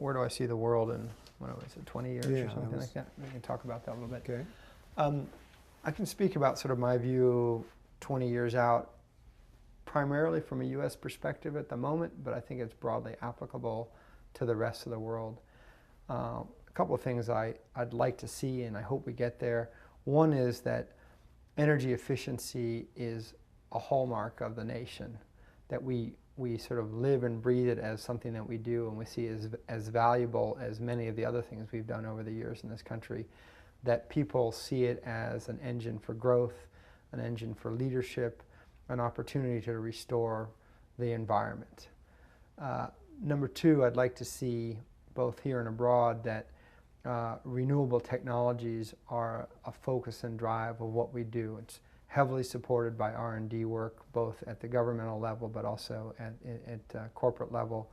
where do I see the world in, what was it, 20 years Yeah, or something like that? We can talk about that a little bit. Okay. I can speak about sort of my view 20 years out, primarily from a U.S. perspective at the moment, but I think it's broadly applicable to the rest of the world. A couple of things I'd like to see, and I hope we get there. One is that energy efficiency is a hallmark of the nation, that we sort of live and breathe it as something that we do, and we see as valuable as many of the other things we've done over the years in this country, that people see it as an engine for growth, an engine for leadership, an opportunity to restore the environment. Number two, I'd like to see, both here and abroad, that renewable technologies are a focus and drive of what we do. It's heavily supported by R&D work, both at the governmental level but also at corporate level,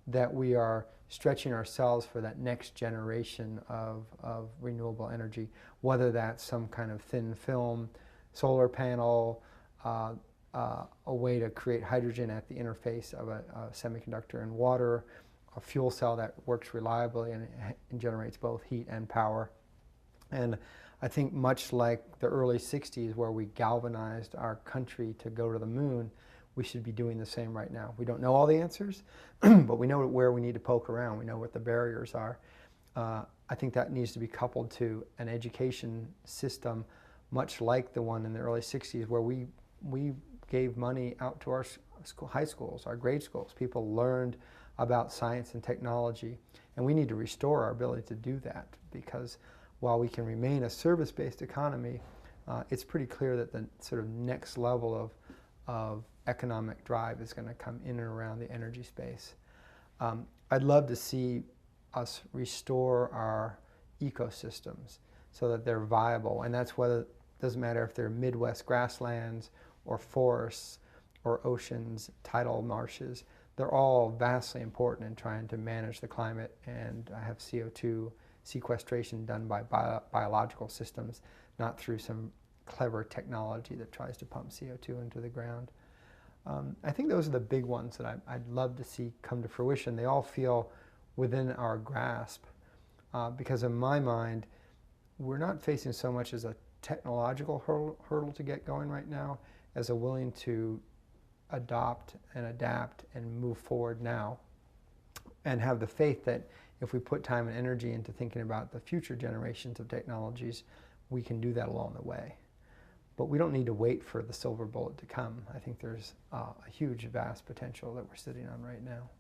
that we are stretching ourselves for that next generation of renewable energy, whether that's some kind of thin film, solar panel, a way to create hydrogen at the interface of a semiconductor and water, a fuel cell that works reliably and generates both heat and power. And I think much like the early 60s, where we galvanized our country to go to the moon, we should be doing the same right now. We don't know all the answers, but we know where we need to poke around. We know what the barriers are. I think that needs to be coupled to an education system much like the one in the early 60s, where we gave money out to our high schools, our grade schools. People learned about science and technology, and we need to restore our ability to do that, because while we can remain a service-based economy, it's pretty clear that the sort of next level of economic drive is going to come in and around the energy space. I'd love to see us restore our ecosystems so that they're viable, and that's whether, doesn't matter if they're Midwest grasslands or forests or oceans, tidal marshes. They're all vastly important in trying to manage the climate and have CO2 sequestration done by biological systems, not through some clever technology that tries to pump CO2 into the ground. I think those are the big ones that I'd love to see come to fruition. They all feel within our grasp, because in my mind, we're not facing so much as a technological hurdle to get going right now as a willing to adopt and adapt and move forward now, and have the faith that if we put time and energy into thinking about the future generations of technologies, we can do that along the way. But we don't need to wait for the silver bullet to come. I think there's a huge, vast potential that we're sitting on right now.